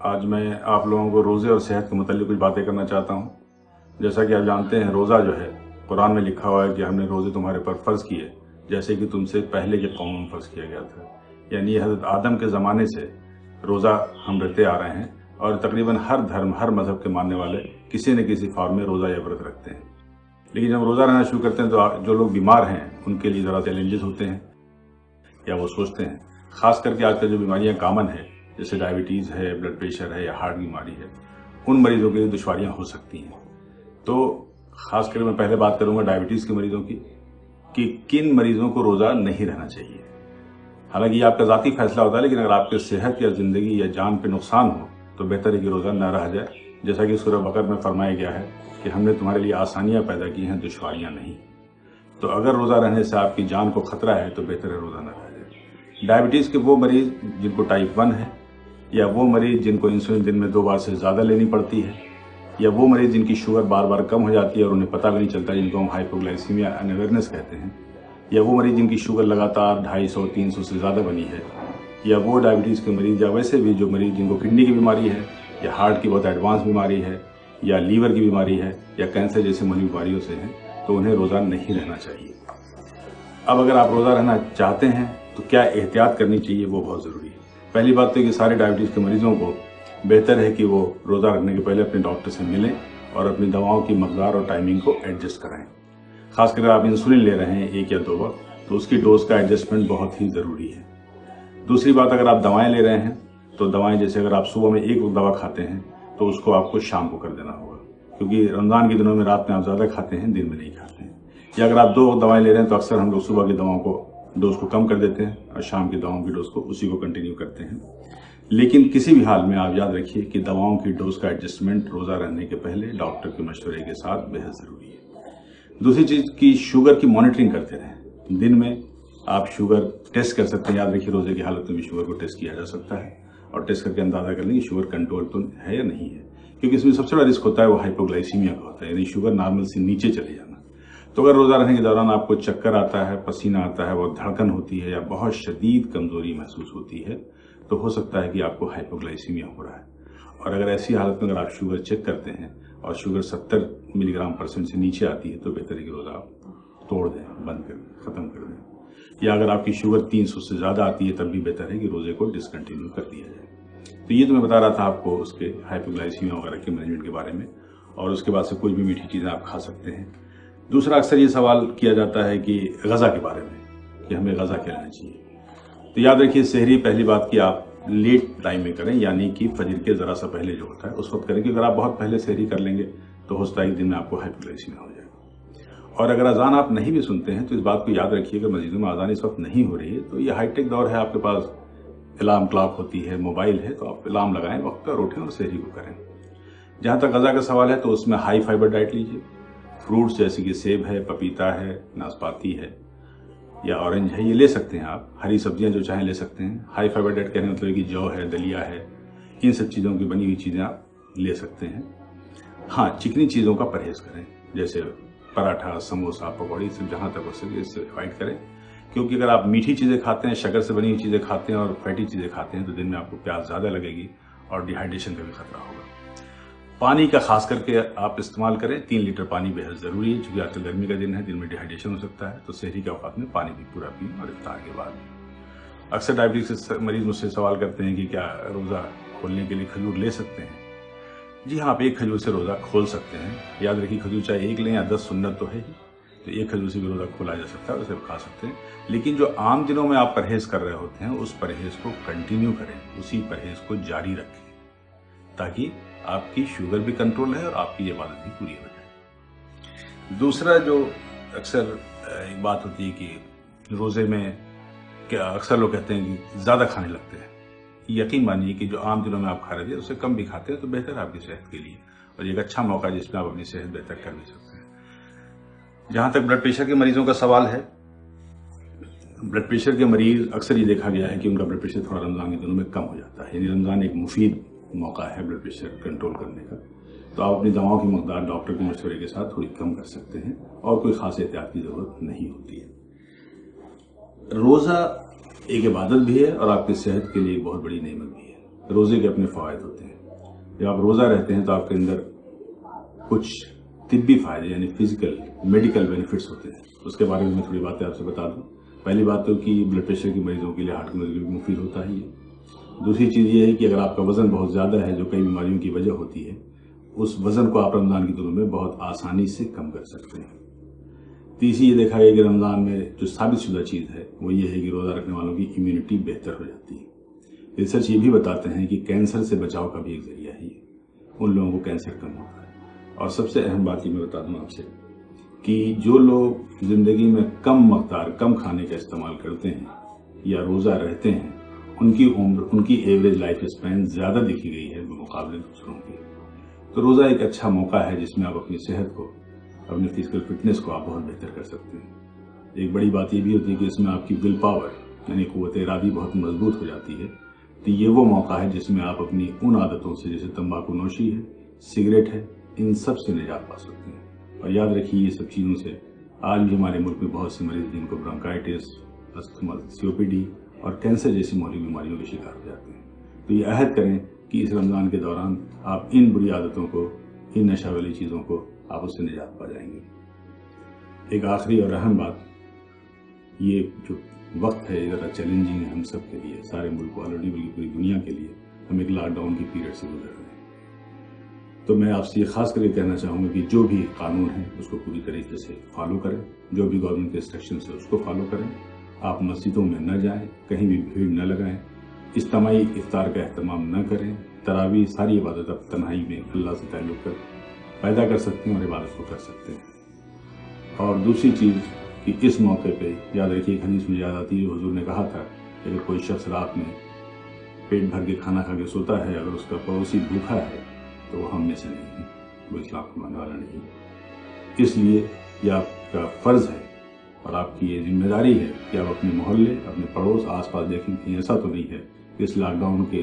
آج میں آپ لوگوں کو روزے اور صحت کے متعلق کچھ باتیں کرنا چاہتا ہوں۔ جیسا کہ آپ جانتے ہیں روزہ جو ہے قرآن میں لکھا ہوا ہے کہ ہم نے روزے تمہارے پر فرض کیے جیسے کہ تم سے پہلے کے قوموں میں فرض کیا گیا تھا۔ یعنی یہ حضرت آدم کے زمانے سے روزہ ہم رکھتے آ رہے ہیں اور تقریباً ہر دھرم ہر مذہب کے ماننے والے کسی نہ کسی فارم میں روزہ یا ورت رکھتے ہیں۔ لیکن جب روزہ رہنا شروع کرتے ہیں تو جو لوگ بیمار ہیں ان کے لیے ذرا چیلنجز ہوتے ہیں یا وہ سوچتے ہیں، خاص کر کے آج کل جو بیماریاں کامن ہیں جیسے ڈائبٹیز ہے، بلڈ پریشر ہے یا ہارٹ کی بیماری ہے، ان مریضوں کے لیے دشواریاں ہو سکتی ہیں۔ تو خاص کر میں پہلے بات کروں گا ڈائبٹیز کے مریضوں کی کہ کن مریضوں کو روزہ نہیں رہنا چاہیے۔ حالانکہ یہ آپ کا ذاتی فیصلہ ہوتا ہے، لیکن اگر آپ کے صحت یا زندگی یا جان پہ نقصان ہو تو بہتر ہے کہ روزہ نہ رہا جائے، جیسا کہ سورہ بقرہ میں فرمایا گیا ہے کہ ہم نے تمہارے لیے آسانیاں پیدا کی ہیں، دشواریاں نہیں۔ تو اگر روزہ رہنے سے آپ کی جان کو خطرہ ہے تو بہتر ہے روزہ نہ رہا جائے۔ ڈائبٹیز کے وہ مریض جن کو ٹائپ 1 ہے، یا وہ مریض جن کو انسولین دن میں 2 بار سے زیادہ لینی پڑتی ہے، یا وہ مریض جن کی شوگر بار بار کم ہو جاتی ہے اور انہیں پتہ بھی نہیں چلتا، جن کو ہم ہائپوگلائسیمیا انویئرنیس کہتے ہیں، یا وہ مریض جن کی شوگر لگاتار 250 300 سے زیادہ بنی ہے، یا وہ ڈائبٹیز کے مریض یا ویسے بھی جو مریض جن کو کڈنی کی بیماری ہے یا ہارٹ کی بہت ایڈوانس بیماری ہے یا لیور کی بیماری ہے یا کینسر جیسے ملی بیماریوں سے ہیں، تو انہیں روزہ نہیں رہنا چاہیے۔ اب اگر آپ روزہ رہنا چاہتے ہیں تو کیا احتیاط کرنی چاہیے، وہ بہت ضروری ہے۔ پہلی بات تو یہ کہ سارے ڈائبٹیز کے مریضوں کو بہتر ہے کہ وہ روزہ رکھنے کے پہلے اپنے ڈاکٹر سے ملیں اور اپنی دواؤں کی مقدار اور ٹائمنگ کو ایڈجسٹ کرائیں۔ خاص کر آپ انسولین لے رہے ہیں 1 یا 2 وقت تو اس کی ڈوز کا ایڈجسٹمنٹ بہت ہی ضروری ہے۔ دوسری بات، اگر آپ دوائیں لے رہے ہیں تو دوائیں جیسے اگر آپ صبح میں 1 وقت دوا کھاتے ہیں تو اس کو آپ کو شام کو کر دینا ہوگا، کیونکہ رمضان کے دنوں میں رات میں آپ زیادہ کھاتے ہیں، دن میں نہیں کھاتے ہیں۔ یا اگر آپ 2 وقت دوائیں لے رہے ہیں تو اکثر ہم لوگ صبح کی دواؤں کو ڈوز کو کم کر دیتے ہیں اور شام کی دواؤں کی ڈوز کو اسی کو کنٹینیو کرتے ہیں۔ لیکن کسی بھی حال میں آپ یاد رکھیے کہ دواؤں کی ڈوز کا ایڈجسٹمنٹ روزہ رہنے کے پہلے ڈاکٹر کے مشورے کے ساتھ بہت ضروری ہے۔ دوسری چیز کی شوگر کی مانیٹرنگ کرتے رہیں۔ دن میں آپ شوگر ٹیسٹ کر سکتے ہیں، یاد رکھیے روزے کی حالت میں بھی شوگر کو ٹیسٹ کیا جا سکتا ہے اور ٹیسٹ کر کے اندازہ کر لیں کہ شوگر کنٹرول تو ہے یا نہیں ہے، کیونکہ اس میں سب سے بڑا رسک ہوتا ہے وہ ہائپوگلائسیمیا کا ہوتا ہے، یعنی شوگر نارمل سے نیچے چلے جانا۔ تو اگر روزہ رہنے کے دوران آپ کو چکر آتا ہے، پسینہ آتا ہے، بہت دھڑکن ہوتی ہے یا بہت شدید کمزوری محسوس ہوتی ہے تو ہو سکتا ہے کہ آپ کو ہائپوگلائسیمیا ہو رہا ہے۔ اور اگر ایسی حالت میں اگر آپ شوگر چیک کرتے ہیں اور شوگر 70 ملی گرام % سے نیچے آتی ہے تو بہتر ہے کہ روزہ آپ توڑ دیں، بند کر دیں، ختم کر دیں۔ یا اگر آپ کی شوگر 300 سے زیادہ آتی ہے تب بھی بہتر ہے کہ روزے کو ڈسکنٹینیو کر دیا جائے۔ تو یہ تو میں بتا رہا تھا آپ کو اس کے ہائپوگلائسیمیا وغیرہ کے مینجمنٹ کے بارے میں، اور اس کے بعد سے کوئی بھی میٹھی چیزیں آپ کھا سکتے ہیں۔ دوسرا اکثر یہ سوال کیا جاتا ہے کہ غذا کے بارے میں کہ ہمیں غذا کیا لینا چاہیے۔ تو یاد رکھیے سحری پہلی بات کہ آپ لیٹ ٹائم میں کریں، یعنی کہ فجر کے ذرا سا پہلے جو ہوتا ہے اس وقت کریں، کہ اگر آپ بہت پہلے سحری کر لیں گے تو ہو سکتا ہے کہ دن میں آپ کو ہائپوگلائسیمیا ہو جائے۔ اور اگر اذان آپ نہیں بھی سنتے ہیں تو اس بات کو یاد رکھیے کہ مسجدوں میں اذان اس وقت نہیں ہو رہی ہے تو یہ ہائی ٹیک دور ہے، آپ کے پاس الارم کلاک ہوتی ہے، موبائل ہے، تو آپ الارم لگائیں، وقت پر اٹھیں اور سحری کو کریں۔ جہاں تک غذا کا سوال ہے تو اس میں ہائی فائبر ڈائٹ لیجیے۔ فروٹس جیسے کہ سیب ہے، پپیتا ہے، ناسپاتی ہے یا اورنج ہے، یہ لے سکتے ہیں آپ۔ ہری سبزیاں جو چاہیں لے سکتے ہیں۔ ہائی فائبر ڈائٹ کہنے مطلب کہ جو ہے، دلیا ہے، ان سب چیزوں کی بنی ہوئی چیزیں آپ لے سکتے ہیں۔ ہاں، چکنی چیزوں کا پرہیز کریں، جیسے پراٹھا، سموسا، پکوڑی، سب جہاں تک ہو سکے اس سے اوائڈ کریں، کیونکہ اگر آپ میٹھی چیزیں کھاتے ہیں، شکر سے بنی ہوئی چیزیں کھاتے ہیں اور فیٹی چیزیں کھاتے ہیں تو دن میں آپ کو پیاس زیادہ لگے گی اور ڈی ہائیڈریشن کا بھی خطرہ ہوگا۔ پانی کا خاص کر کے آپ استعمال کریں، 3 لیٹر پانی بہت ضروری ہے، چونکہ آج کل گرمی کا دن ہے، دن میں ڈی ہائیڈریشن ہو سکتا ہے، تو سحری کے اوقات میں پانی بھی پورا پئیں اور افطار کے بعد بھی۔ اکثر ڈائبٹیز کے مریض مجھ سے سوال کرتے ہیں کہ کیا روزہ کھولنے کے لیے کھجور لے سکتے ہیں؟ جی ہاں، آپ 1 کھجور سے روزہ کھول سکتے ہیں۔ یاد رکھیے کھجور چاہے 1 لیں یا 10، سنت تو ہے ہی، تو 1 کھجور سے بھی روزہ کھولا جا سکتا ہے، اسے آپ کھا سکتے ہیں۔ لیکن جو عام دنوں میں آپ پرہیز کر رہے ہوتے ہیں اس پرہیز کو کنٹینیو کریں، اسی پرہیز کو جاری رکھیں، تاکہ آپ کی شوگر بھی کنٹرول ہے اور آپ کی عبادت بھی پوری ہو جائے۔ دوسرا جو اکثر ایک بات ہوتی ہے کہ روزے میں اکثر لوگ کہتے ہیں کہ زیادہ کھانے لگتے ہیں۔ یقین مانیے کہ جو عام دنوں میں آپ کھا رہے تھے اس سے کم بھی کھاتے ہیں تو بہتر ہے آپ کی صحت کے لیے، اور یہ ایک اچھا موقع ہے جس میں آپ اپنی صحت بہتر کر بھی سکتے ہیں۔ جہاں تک بلڈ پریشر کے مریضوں کا سوال ہے، بلڈ پریشر کے مریض اکثر یہ دیکھا گیا ہے کہ ان کا بلڈ پریشر تھوڑا رمضان کے دنوں میں کم ہو جاتا ہے، یعنی رمضان ایک مفید موقع ہے بلڈ پریشر کنٹرول کرنے کا، تو آپ اپنی دواؤں کی مقدار ڈاکٹر کے مشورے کے ساتھ تھوڑی کم کر سکتے ہیں اور کوئی خاص احتیاط کی ضرورت نہیں ہوتی ہے۔ روزہ ایک عبادت بھی ہے اور آپ کی صحت کے لیے ایک بہت بڑی نعمت بھی ہے۔ روزے کے اپنے فوائد ہوتے ہیں. جب آپ روزہ رہتے ہیں تو آپ کے اندر کچھ طبی فائدے یعنی فزیکل میڈیکل بینیفٹس ہوتے ہیں. اس کے بارے میں تھوڑی باتیں آپ سے بتا دوں. پہلی بات تو کہ بلڈ پریشر کے مریضوں کے لیے، ہارٹ کے مریضوں کے لیے مفید ہوتا ہے یہ. دوسری چیز یہ ہے کہ اگر آپ کا وزن بہت زیادہ ہے جو کئی بیماریوں کی وجہ ہوتی ہے، اس وزن کو آپ رمضان کے دنوں میں بہت آسانی سے کم کر سکتے ہیں. تیسری یہ دیکھا گیا کہ رمضان میں جو ثابت شدہ چیز ہے وہ یہ ہے کہ روزہ رکھنے والوں کی امیونٹی بہتر ہو جاتی ہے. ریسرچ یہ بھی بتاتے ہیں کہ کینسر سے بچاؤ کا بھی ایک ذریعہ ہے یہ. ان لوگوں کو کینسر کم ہوتا ہے. اور سب سے اہم بات یہ میں بتا دوں آپ سے کہ جو لوگ زندگی میں کم مقدار کم کھانے کا استعمال کرتے ہیں یا روزہ رہتے ہیں، ان کی عمر، ان کی ایوریج لائف اسپین زیادہ دیکھی گئی ہے بمقابلے دوسروں کے. تو روزہ ایک اچھا موقع ہے جس میں آپ اپنی صحت کو، اپنی فزیکل فٹنس کو آپ بہت بہتر کر سکتے ہیں. ایک بڑی بات یہ بھی ہوتی ہے کہ اس میں آپ کی ول پاور یعنی قوت ارادی بہت مضبوط ہو جاتی ہے. تو یہ وہ موقع ہے جس میں آپ اپنی ان عادتوں سے جیسے تمباکو نوشی ہے، سگریٹ ہے، ان سب سے نجات پا سکتے ہیں. اور یاد رکھیے یہ سب چیزوں سے آج بھی ہمارے ملک میں بہت سے مریض جن کو برونکائٹس، COPD اور کینسر جیسی مہلک بیماریوں کے شکار ہو جاتے ہیں. تو یہ عہد کریں کہ اس رمضان کے دوران آپ ان بری عادتوں کو، ان نشہ والی چیزوں کو، آپ اس سے نجات پا جائیں گے. ایک آخری اور اہم بات، یہ جو وقت ہے ذرا چیلنجنگ ہے ہم سب کے لیے، سارے ملک کو آلریڈی بلکہ پوری دنیا کے لیے. ہم ایک لاک ڈاؤن کی پیریڈ سے گزر رہے ہیں. تو میں آپ سے یہ خاص کر کے کہنا چاہوں گا کہ جو بھی قانون ہے اس کو پوری طریقے سے فالو کریں. جو بھی گورنمنٹ کے انسٹرکشنز ہے اس کو فالو کریں. آپ مسجدوں میں نہ جائیں، کہیں بھی بھیڑ نہ لگائیں، اجتماعی افطار کا اہتمام نہ کریں. تراویح ساری عبادت آپ تنہائی میں اللہ سے تعلق کر پیدا کر سکتے ہیں اور عبادت کو کر سکتے ہیں. اور دوسری چیز کہ اس موقع پہ یاد رکھیے، ایک حدیث میں یاد آتی ہے، حضور نے کہا تھا کہ اگر کوئی شخص رات میں پیٹ بھر کے کھانا کھا کے سوتا ہے، اگر اس کا پڑوسی بھوکا ہے تو وہ ہم میں سے نہیں ہے، وہ اسلام کو ماننے والا نہیں ہے. اس لیے یہ آپ کا فرض ہے اور آپ کی یہ ذمہ داری ہے کہ آپ اپنے محلے، اپنے پڑوس، آس پاس دیکھیں کہ ایسا تو نہیں ہے کہ اس لاک ڈاؤن کے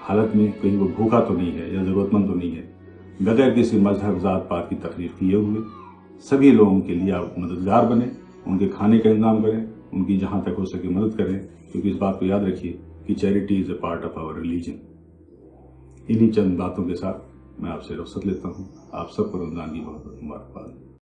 حالت میں کہیں وہ بھوکا تو نہیں ہے یا ضرورت مند تو نہیں ہے. بغیر کسی مذہب، ذات پات کی تکلیف کیے ہوئے سبھی لوگوں کے لیے آپ مددگار بنیں، ان کے کھانے کا انتظام کریں، ان کی جہاں تک ہو سکے مدد کریں. کیونکہ اس بات کو یاد رکھیے کہ charity is a part of our religion. انہی چند باتوں کے ساتھ میں آپ سے رخصت لیتا ہوں. آپ سب کو رمضان کی بہت بہت مبارکباد.